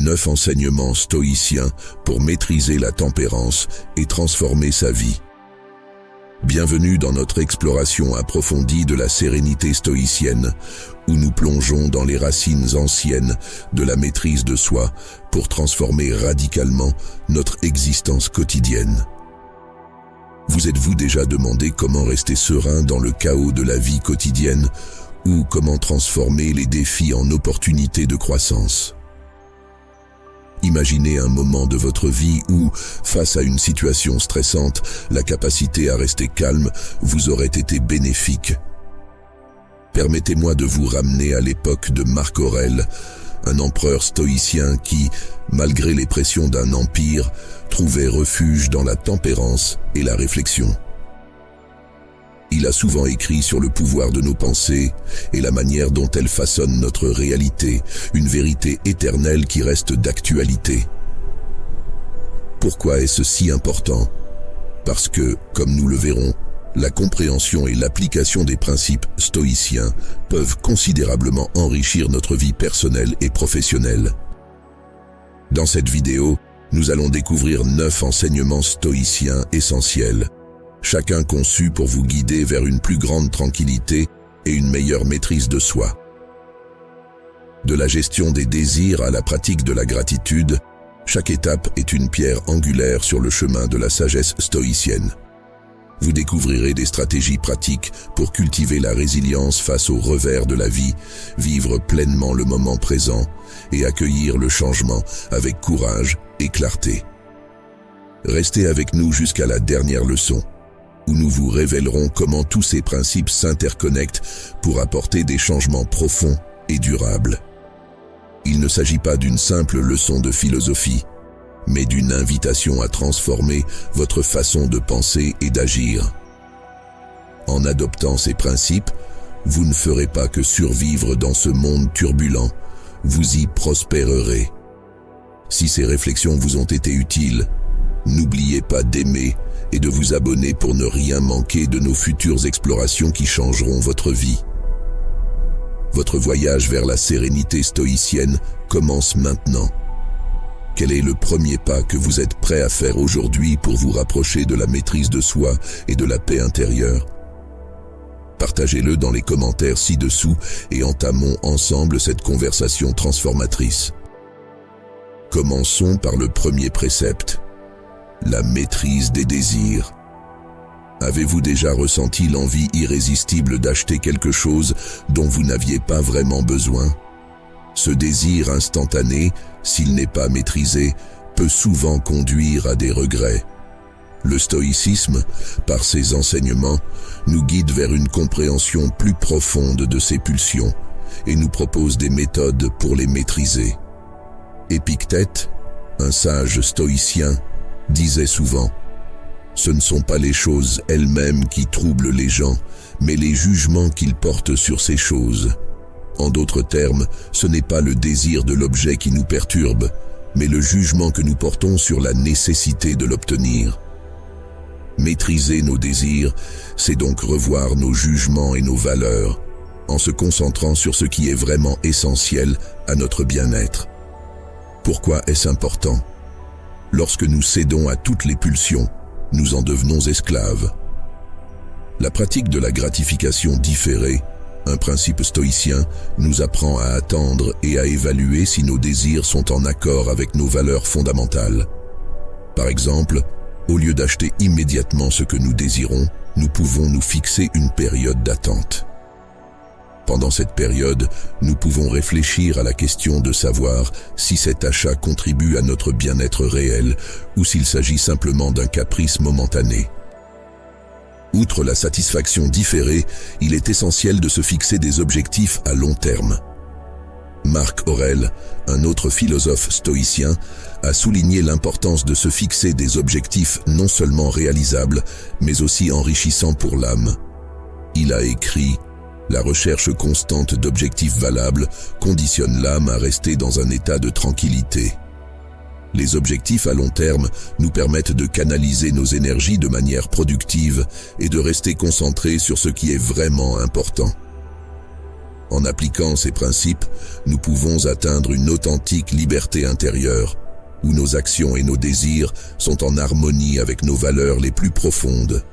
9 enseignements stoïciens pour maîtriser la tempérance et transformer sa vie. Bienvenue dans notre exploration approfondie de la sérénité stoïcienne, où nous plongeons dans les racines anciennes de la maîtrise de soi pour transformer radicalement notre existence quotidienne. Vous êtes-vous déjà demandé comment rester serein dans le chaos de la vie quotidienne ou comment transformer les défis en opportunités de croissance? Imaginez un moment de votre vie où, face à une situation stressante, la capacité à rester calme vous aurait été bénéfique. Permettez-moi de vous ramener à l'époque de Marc Aurèle, un empereur stoïcien qui, malgré les pressions d'un empire, trouvait refuge dans la tempérance et la réflexion. Il a souvent écrit sur le pouvoir de nos pensées et la manière dont elles façonnent notre réalité, une vérité éternelle qui reste d'actualité. Pourquoi est-ce si important? Parce que, comme nous le verrons, la compréhension et l'application des principes stoïciens peuvent considérablement enrichir notre vie personnelle et professionnelle. Dans cette vidéo, nous allons découvrir 9 enseignements stoïciens essentiels, chacun conçu pour vous guider vers une plus grande tranquillité et une meilleure maîtrise de soi. De la gestion des désirs à la pratique de la gratitude, chaque étape est une pierre angulaire sur le chemin de la sagesse stoïcienne. Vous découvrirez des stratégies pratiques pour cultiver la résilience face aux revers de la vie, vivre pleinement le moment présent et accueillir le changement avec courage et clarté. Restez avec nous jusqu'à la dernière leçon, où nous vous révélerons comment tous ces principes s'interconnectent pour apporter des changements profonds et durables. Il ne s'agit pas d'une simple leçon de philosophie, mais d'une invitation à transformer votre façon de penser et d'agir. En adoptant ces principes, vous ne ferez pas que survivre dans ce monde turbulent, vous y prospérerez. Si ces réflexions vous ont été utiles, n'oubliez pas d'aimer et de vous abonner pour ne rien manquer de nos futures explorations qui changeront votre vie. Votre voyage vers la sérénité stoïcienne commence maintenant. Quel est le premier pas que vous êtes prêt à faire aujourd'hui pour vous rapprocher de la maîtrise de soi et de la paix intérieure? Partagez-le dans les commentaires ci-dessous et entamons ensemble cette conversation transformatrice. Commençons par le premier précepte, la maîtrise des désirs. Avez-vous déjà ressenti l'envie irrésistible d'acheter quelque chose dont vous n'aviez pas vraiment besoin? Ce désir instantané, s'il n'est pas maîtrisé, peut souvent conduire à des regrets. Le stoïcisme, par ses enseignements, nous guide vers une compréhension plus profonde de ces pulsions et nous propose des méthodes pour les maîtriser. Épictète, un sage stoïcien, disait souvent « Ce ne sont pas les choses elles-mêmes qui troublent les gens, mais les jugements qu'ils portent sur ces choses. » En d'autres termes, ce n'est pas le désir de l'objet qui nous perturbe, mais le jugement que nous portons sur la nécessité de l'obtenir. Maîtriser nos désirs, c'est donc revoir nos jugements et nos valeurs, en se concentrant sur ce qui est vraiment essentiel à notre bien-être. Pourquoi est-ce important? Lorsque nous cédons à toutes les pulsions, nous en devenons esclaves. La pratique de la gratification différée, un principe stoïcien, nous apprend à attendre et à évaluer si nos désirs sont en accord avec nos valeurs fondamentales. Par exemple, au lieu d'acheter immédiatement ce que nous désirons, nous pouvons nous fixer une période d'attente. Pendant cette période, nous pouvons réfléchir à la question de savoir si cet achat contribue à notre bien-être réel ou s'il s'agit simplement d'un caprice momentané. Outre la satisfaction différée, il est essentiel de se fixer des objectifs à long terme. Marc Aurèle, un autre philosophe stoïcien, a souligné l'importance de se fixer des objectifs non seulement réalisables, mais aussi enrichissants pour l'âme. Il a écrit « La recherche constante d'objectifs valables conditionne l'âme à rester dans un état de tranquillité. » Les objectifs à long terme nous permettent de canaliser nos énergies de manière productive et de rester concentrés sur ce qui est vraiment important. En appliquant ces principes, nous pouvons atteindre une authentique liberté intérieure, où nos actions et nos désirs sont en harmonie avec nos valeurs les plus profondes.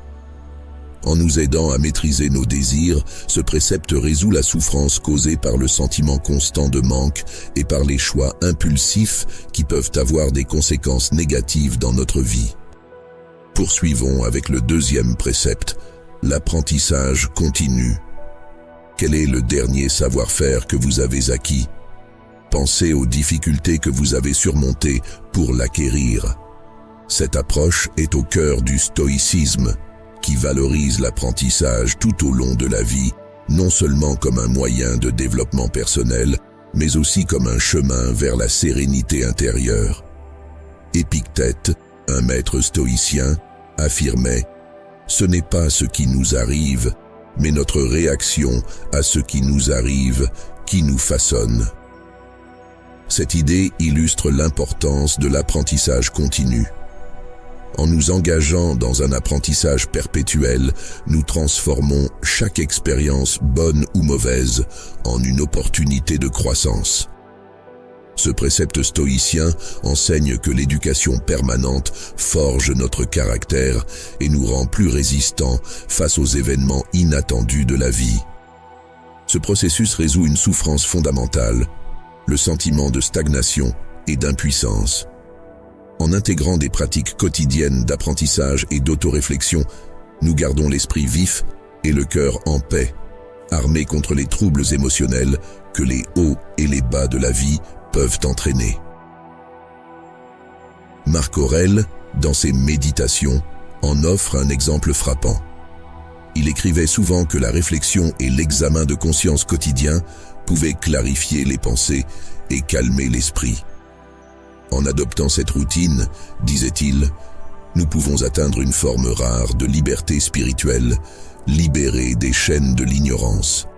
En nous aidant à maîtriser nos désirs, ce précepte résout la souffrance causée par le sentiment constant de manque et par les choix impulsifs qui peuvent avoir des conséquences négatives dans notre vie. Poursuivons avec le deuxième précepte, l'apprentissage continu. Quel est le dernier savoir-faire que vous avez acquis? Pensez aux difficultés que vous avez surmontées pour l'acquérir. Cette approche est au cœur du stoïcisme, qui valorise l'apprentissage tout au long de la vie, non seulement comme un moyen de développement personnel, mais aussi comme un chemin vers la sérénité intérieure. Épictète, un maître stoïcien, affirmait « Ce n'est pas ce qui nous arrive, mais notre réaction à ce qui nous arrive qui nous façonne. » Cette idée illustre l'importance de l'apprentissage continu. En nous engageant dans un apprentissage perpétuel, nous transformons chaque expérience, bonne ou mauvaise, en une opportunité de croissance. Ce précepte stoïcien enseigne que l'éducation permanente forge notre caractère et nous rend plus résistants face aux événements inattendus de la vie. Ce processus résout une souffrance fondamentale, le sentiment de stagnation et d'impuissance. En intégrant des pratiques quotidiennes d'apprentissage et d'autoréflexion, nous gardons l'esprit vif et le cœur en paix, armés contre les troubles émotionnels que les hauts et les bas de la vie peuvent entraîner. Marc Aurèle, dans ses Méditations, en offre un exemple frappant. Il écrivait souvent que la réflexion et l'examen de conscience quotidien pouvaient clarifier les pensées et calmer l'esprit. En adoptant cette routine, disait-il, nous pouvons atteindre une forme rare de liberté spirituelle, libérée des chaînes de l'ignorance.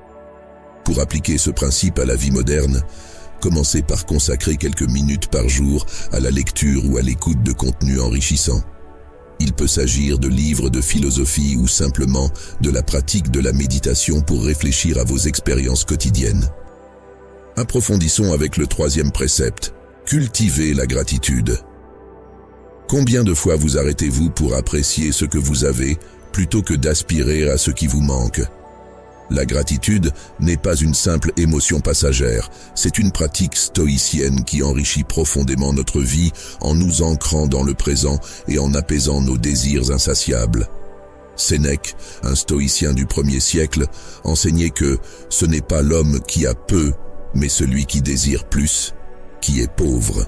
Pour appliquer ce principe à la vie moderne, commencez par consacrer quelques minutes par jour à la lecture ou à l'écoute de contenus enrichissants. Il peut s'agir de livres de philosophie ou simplement de la pratique de la méditation pour réfléchir à vos expériences quotidiennes. Approfondissons avec le troisième précepte. Cultivez la gratitude. Combien de fois vous arrêtez-vous pour apprécier ce que vous avez plutôt que d'aspirer à ce qui vous manque? La gratitude n'est pas une simple émotion passagère, c'est une pratique stoïcienne qui enrichit profondément notre vie en nous ancrant dans le présent et en apaisant nos désirs insatiables. Sénèque, un stoïcien du 1er siècle, enseignait que ce n'est pas l'homme qui a peu, mais celui qui désire plus, qui est pauvre.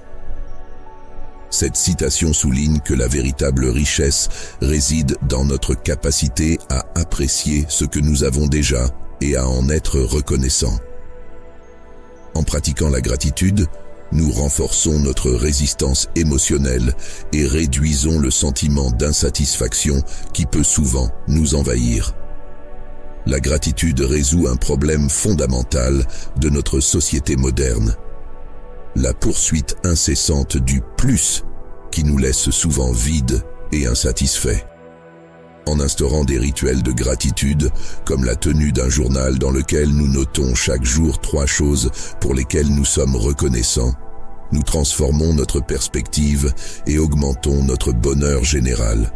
Cette citation souligne que la véritable richesse réside dans notre capacité à apprécier ce que nous avons déjà et à en être reconnaissant. En pratiquant la gratitude, nous renforçons notre résistance émotionnelle et réduisons le sentiment d'insatisfaction qui peut souvent nous envahir. La gratitude résout un problème fondamental de notre société moderne. La poursuite incessante du plus qui nous laisse souvent vides et insatisfaits. En instaurant des rituels de gratitude, comme la tenue d'un journal dans lequel nous notons chaque jour 3 choses pour lesquelles nous sommes reconnaissants, nous transformons notre perspective et augmentons notre bonheur général.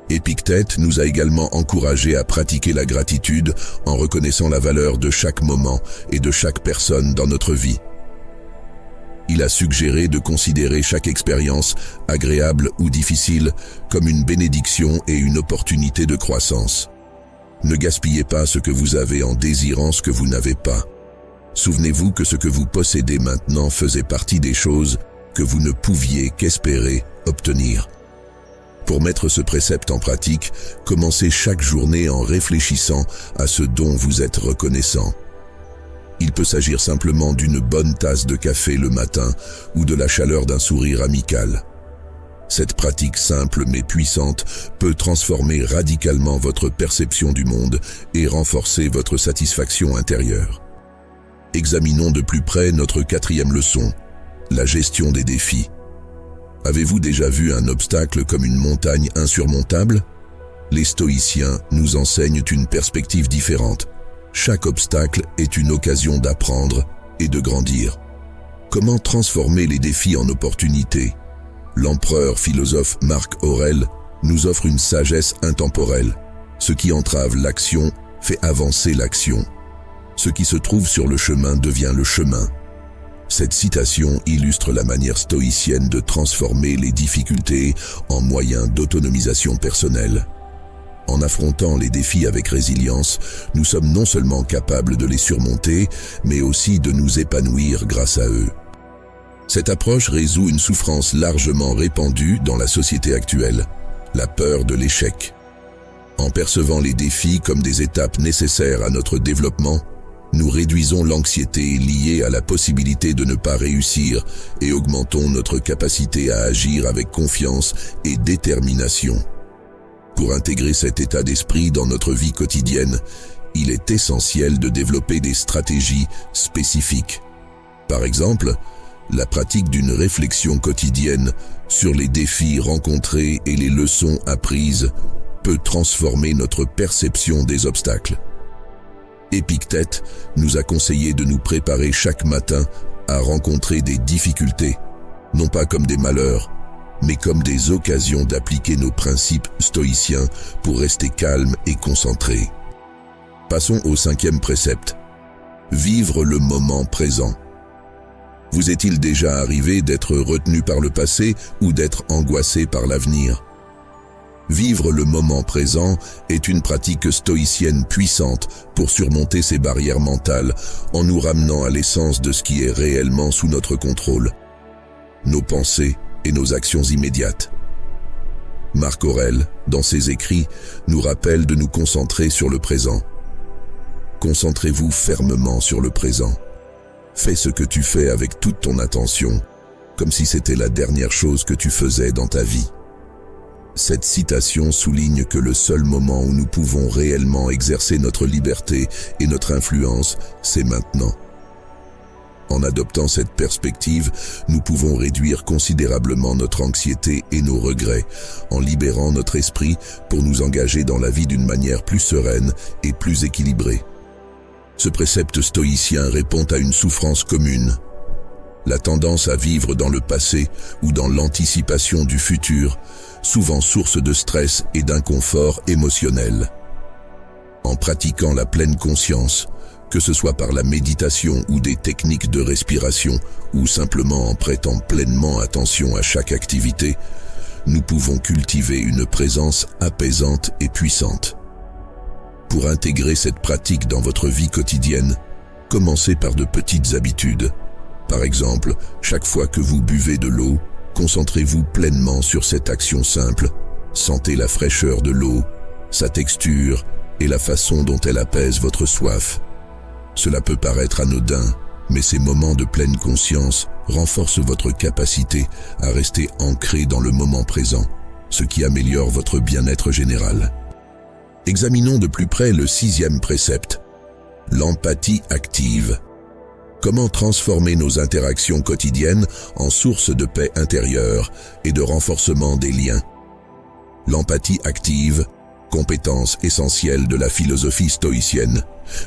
Épictète nous a également encouragés à pratiquer la gratitude en reconnaissant la valeur de chaque moment et de chaque personne dans notre vie. Il a suggéré de considérer chaque expérience, agréable ou difficile, comme une bénédiction et une opportunité de croissance. Ne gaspillez pas ce que vous avez en désirant ce que vous n'avez pas. Souvenez-vous que ce que vous possédez maintenant faisait partie des choses que vous ne pouviez qu'espérer obtenir. Pour mettre ce précepte en pratique, commencez chaque journée en réfléchissant à ce dont vous êtes reconnaissant. Il peut s'agir simplement d'une bonne tasse de café le matin ou de la chaleur d'un sourire amical. Cette pratique simple mais puissante peut transformer radicalement votre perception du monde et renforcer votre satisfaction intérieure. Examinons de plus près notre 4e leçon, la gestion des défis. Avez-vous déjà vu un obstacle comme une montagne insurmontable? Les stoïciens nous enseignent une perspective différente. Chaque obstacle est une occasion d'apprendre et de grandir. Comment transformer les défis en opportunités? L'empereur philosophe Marc Aurèle nous offre une sagesse intemporelle. Ce qui entrave l'action fait avancer l'action. Ce qui se trouve sur le chemin devient le chemin. Cette citation illustre la manière stoïcienne de transformer les difficultés en moyens d'autonomisation personnelle. En affrontant les défis avec résilience, nous sommes non seulement capables de les surmonter, mais aussi de nous épanouir grâce à eux. Cette approche résout une souffrance largement répandue dans la société actuelle, la peur de l'échec. En percevant les défis comme des étapes nécessaires à notre développement, nous réduisons l'anxiété liée à la possibilité de ne pas réussir et augmentons notre capacité à agir avec confiance et détermination. Pour intégrer cet état d'esprit dans notre vie quotidienne, il est essentiel de développer des stratégies spécifiques. Par exemple, la pratique d'une réflexion quotidienne sur les défis rencontrés et les leçons apprises peut transformer notre perception des obstacles. Épictète nous a conseillé de nous préparer chaque matin à rencontrer des difficultés, non pas comme des malheurs, mais comme des occasions d'appliquer nos principes stoïciens pour rester calmes et concentrés. Passons au 5e précepte. Vivre le moment présent. Vous est-il déjà arrivé d'être retenu par le passé ou d'être angoissé par l'avenir? Vivre le moment présent est une pratique stoïcienne puissante pour surmonter ces barrières mentales en nous ramenant à l'essence de ce qui est réellement sous notre contrôle, nos pensées et nos actions immédiates. Marc Aurèle, dans ses écrits, nous rappelle de nous concentrer sur le présent. Concentrez-vous fermement sur le présent. Fais ce que tu fais avec toute ton attention, comme si c'était la dernière chose que tu faisais dans ta vie. Cette citation souligne que le seul moment où nous pouvons réellement exercer notre liberté et notre influence, c'est maintenant. En adoptant cette perspective, nous pouvons réduire considérablement notre anxiété et nos regrets, en libérant notre esprit pour nous engager dans la vie d'une manière plus sereine et plus équilibrée. Ce précepte stoïcien répond à une souffrance commune. La tendance à vivre dans le passé ou dans l'anticipation du futur, souvent source de stress et d'inconfort émotionnel. En pratiquant la pleine conscience, que ce soit par la méditation ou des techniques de respiration, ou simplement en prêtant pleinement attention à chaque activité, nous pouvons cultiver une présence apaisante et puissante. Pour intégrer cette pratique dans votre vie quotidienne, commencez par de petites habitudes. Par exemple, chaque fois que vous buvez de l'eau, concentrez-vous pleinement sur cette action simple. Sentez la fraîcheur de l'eau, sa texture et la façon dont elle apaise votre soif. Cela peut paraître anodin, mais ces moments de pleine conscience renforcent votre capacité à rester ancré dans le moment présent, ce qui améliore votre bien-être général. Examinons de plus près le 6e précepte, l'empathie active. Comment transformer nos interactions quotidiennes en source de paix intérieure et de renforcement des liens? L'empathie active, compétence essentielle de la philosophie stoïcienne,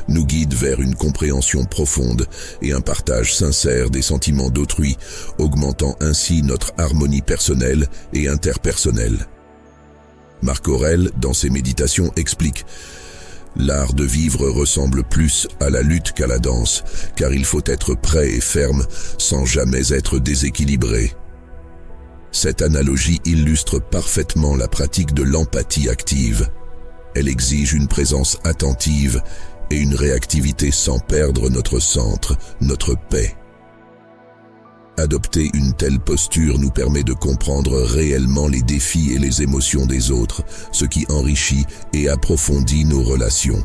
nous guide vers une compréhension profonde et un partage sincère des sentiments d'autrui, augmentant ainsi notre harmonie personnelle et interpersonnelle. Marc Aurèle, dans ses méditations, explique « L'art de vivre ressemble plus à la lutte qu'à la danse, car il faut être prêt et ferme sans jamais être déséquilibré. » Cette analogie illustre parfaitement la pratique de l'empathie active. Elle exige une présence attentive et une réactivité sans perdre notre centre, notre paix. Adopter une telle posture nous permet de comprendre réellement les défis et les émotions des autres, ce qui enrichit et approfondit nos relations.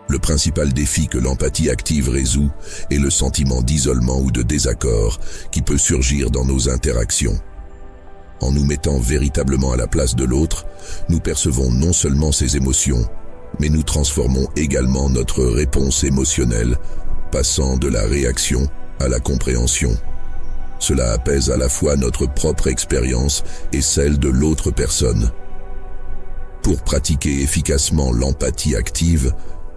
Le principal défi que l'empathie active résout est le sentiment d'isolement ou de désaccord qui peut surgir dans nos interactions. En nous mettant véritablement à la place de l'autre, nous percevons non seulement ses émotions, mais nous transformons également notre réponse émotionnelle, passant de la réaction à la compréhension. Cela apaise à la fois notre propre expérience et celle de l'autre personne. Pour pratiquer efficacement l'empathie active,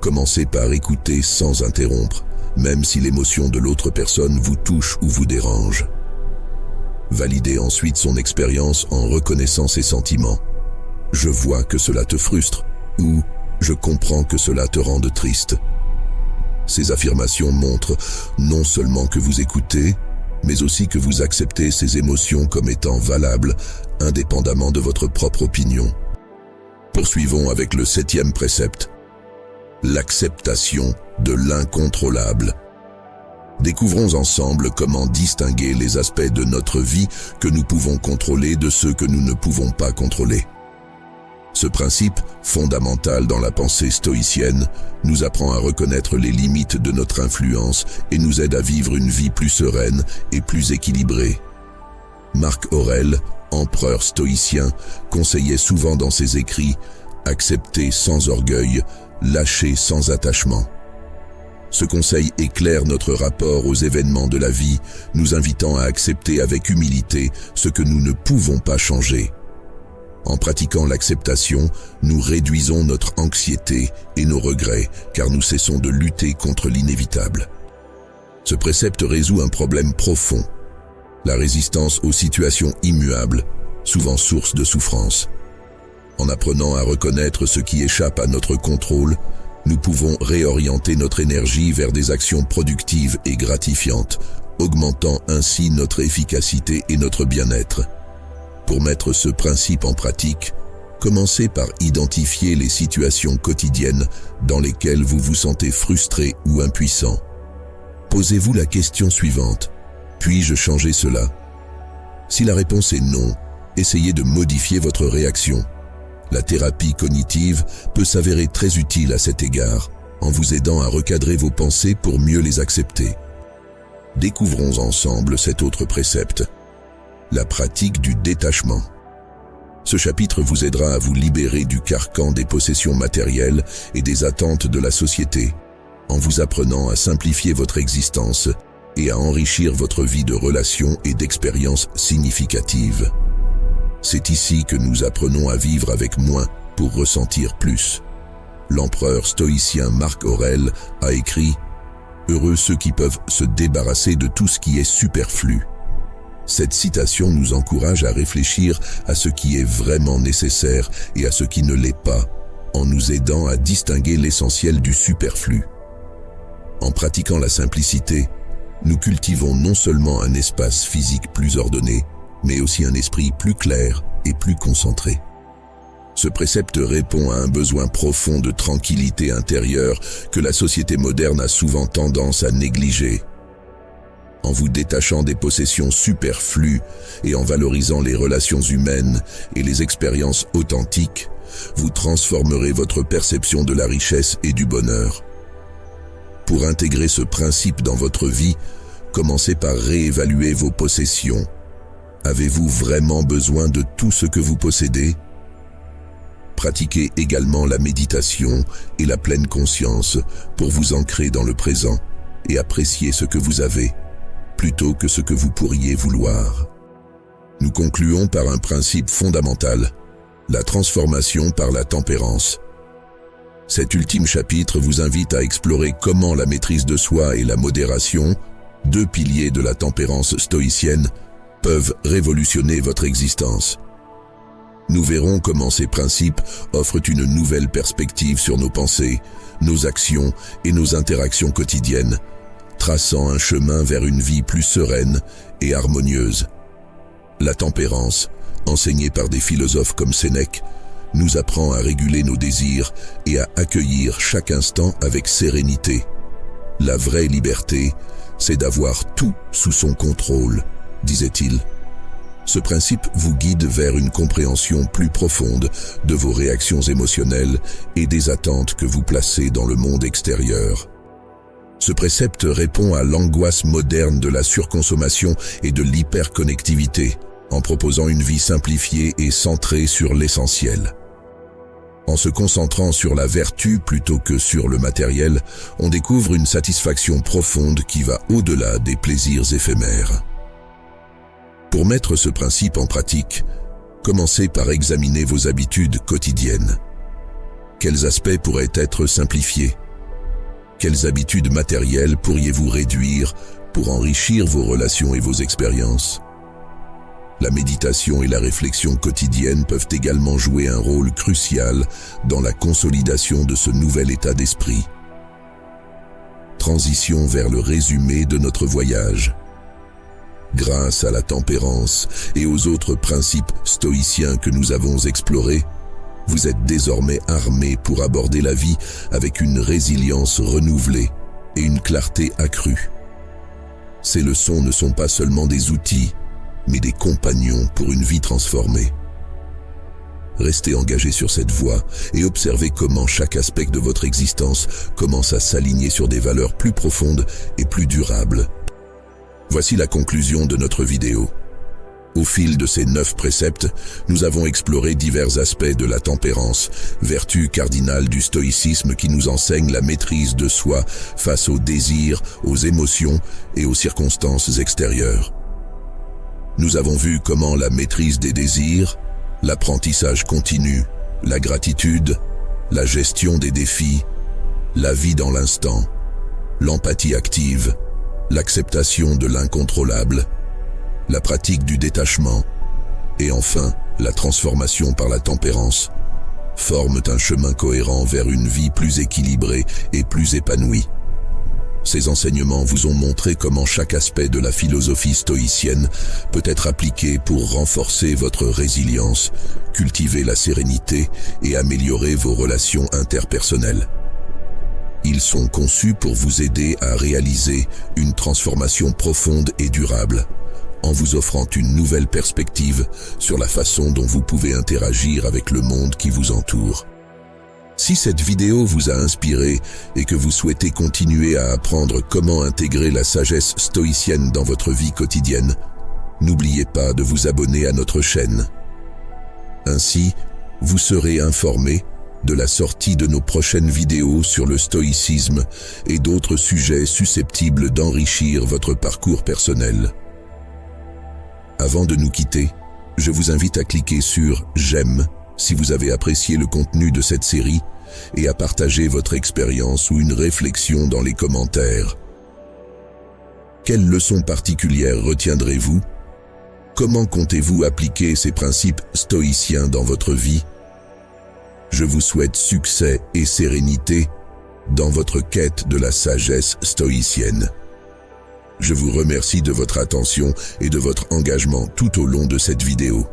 Commencez par écouter sans interrompre, même si l'émotion de l'autre personne vous touche ou vous dérange. Validez ensuite son expérience en reconnaissant ses sentiments. Je vois que cela te frustre ou je comprends que cela te rende triste. Ces affirmations montrent non seulement que vous écoutez, mais aussi que vous acceptez ces émotions comme étant valables, indépendamment de votre propre opinion. Poursuivons avec le 7e précepte. L'acceptation de l'incontrôlable. Découvrons ensemble comment distinguer les aspects de notre vie que nous pouvons contrôler de ceux que nous ne pouvons pas contrôler. Ce principe, fondamental dans la pensée stoïcienne, nous apprend à reconnaître les limites de notre influence et nous aide à vivre une vie plus sereine et plus équilibrée. Marc Aurèle, empereur stoïcien, conseillait souvent dans ses écrits « accepter sans orgueil, lâcher sans attachement ». Ce conseil éclaire notre rapport aux événements de la vie, nous invitant à accepter avec humilité ce que nous ne pouvons pas changer. En pratiquant l'acceptation, nous réduisons notre anxiété et nos regrets, car nous cessons de lutter contre l'inévitable. Ce précepte résout un problème profond, la résistance aux situations immuables, souvent source de souffrance. En apprenant à reconnaître ce qui échappe à notre contrôle, nous pouvons réorienter notre énergie vers des actions productives et gratifiantes, augmentant ainsi notre efficacité et notre bien-être. Pour mettre ce principe en pratique, commencez par identifier les situations quotidiennes dans lesquelles vous vous sentez frustré ou impuissant. Posez-vous la question suivante: puis-je changer cela? Si la réponse est non, essayez de modifier votre réaction. La thérapie cognitive peut s'avérer très utile à cet égard, en vous aidant à recadrer vos pensées pour mieux les accepter. Découvrons ensemble cet autre précepte. La pratique du détachement. Ce chapitre vous aidera à vous libérer du carcan des possessions matérielles et des attentes de la société, en vous apprenant à simplifier votre existence et à enrichir votre vie de relations et d'expériences significatives. C'est ici que nous apprenons à vivre avec moins pour ressentir plus. L'empereur stoïcien Marc Aurèle a écrit « Heureux ceux qui peuvent se débarrasser de tout ce qui est superflu ». Cette citation nous encourage à réfléchir à ce qui est vraiment nécessaire et à ce qui ne l'est pas, en nous aidant à distinguer l'essentiel du superflu. En pratiquant la simplicité, nous cultivons non seulement un espace physique plus ordonné, mais aussi un esprit plus clair et plus concentré. Ce précepte répond à un besoin profond de tranquillité intérieure que la société moderne a souvent tendance à négliger. En vous détachant des possessions superflues et en valorisant les relations humaines et les expériences authentiques, vous transformerez votre perception de la richesse et du bonheur. Pour intégrer ce principe dans votre vie, commencez par réévaluer vos possessions. Avez-vous vraiment besoin de tout ce que vous possédez? Pratiquez également la méditation et la pleine conscience pour vous ancrer dans le présent et apprécier ce que vous avez, plutôt que ce que vous pourriez vouloir. Nous concluons par un principe fondamental, la transformation par la tempérance. Cet ultime chapitre vous invite à explorer comment la maîtrise de soi et la modération, deux piliers de la tempérance stoïcienne, peuvent révolutionner votre existence. Nous verrons comment ces principes offrent une nouvelle perspective sur nos pensées, nos actions et nos interactions quotidiennes, traçant un chemin vers une vie plus sereine et harmonieuse. La tempérance, enseignée par des philosophes comme Sénèque, nous apprend à réguler nos désirs et à accueillir chaque instant avec sérénité. La vraie liberté, c'est d'avoir tout sous son contrôle, disait-il. Ce principe vous guide vers une compréhension plus profonde de vos réactions émotionnelles et des attentes que vous placez dans le monde extérieur. Ce précepte répond à l'angoisse moderne de la surconsommation et de l'hyperconnectivité, en proposant une vie simplifiée et centrée sur l'essentiel. En se concentrant sur la vertu plutôt que sur le matériel, on découvre une satisfaction profonde qui va au-delà des plaisirs éphémères. Pour mettre ce principe en pratique, commencez par examiner vos habitudes quotidiennes. Quels aspects pourraient être simplifiés? Quelles habitudes matérielles pourriez-vous réduire pour enrichir vos relations et vos expériences? La méditation et la réflexion quotidienne peuvent également jouer un rôle crucial dans la consolidation de ce nouvel état d'esprit. Transition vers le résumé de notre voyage. Grâce à la tempérance et aux autres principes stoïciens que nous avons explorés, vous êtes désormais armés pour aborder la vie avec une résilience renouvelée et une clarté accrue. Ces leçons ne sont pas seulement des outils, mais des compagnons pour une vie transformée. Restez engagés sur cette voie et observez comment chaque aspect de votre existence commence à s'aligner sur des valeurs plus profondes et plus durables. Voici la conclusion de notre vidéo. Au fil de ces 9 préceptes, nous avons exploré divers aspects de la tempérance, vertu cardinale du stoïcisme qui nous enseigne la maîtrise de soi face aux désirs, aux émotions et aux circonstances extérieures. Nous avons vu comment la maîtrise des désirs, l'apprentissage continu, la gratitude, la gestion des défis, la vie dans l'instant, l'empathie active, l'acceptation de l'incontrôlable, la pratique du détachement et enfin la transformation par la tempérance forment un chemin cohérent vers une vie plus équilibrée et plus épanouie. Ces enseignements vous ont montré comment chaque aspect de la philosophie stoïcienne peut être appliqué pour renforcer votre résilience, cultiver la sérénité et améliorer vos relations interpersonnelles. Ils sont conçus pour vous aider à réaliser une transformation profonde et durable, en vous offrant une nouvelle perspective sur la façon dont vous pouvez interagir avec le monde qui vous entoure. Si cette vidéo vous a inspiré et que vous souhaitez continuer à apprendre comment intégrer la sagesse stoïcienne dans votre vie quotidienne, n'oubliez pas de vous abonner à notre chaîne. Ainsi, vous serez informé de la sortie de nos prochaines vidéos sur le stoïcisme et d'autres sujets susceptibles d'enrichir votre parcours personnel. Avant de nous quitter, je vous invite à cliquer sur « J'aime » si vous avez apprécié le contenu de cette série et à partager votre expérience ou une réflexion dans les commentaires. Quelles leçons particulières retiendrez-vous? Comment comptez-vous appliquer ces principes stoïciens dans votre vie? Je vous souhaite succès et sérénité dans votre quête de la sagesse stoïcienne. Je vous remercie de votre attention et de votre engagement tout au long de cette vidéo.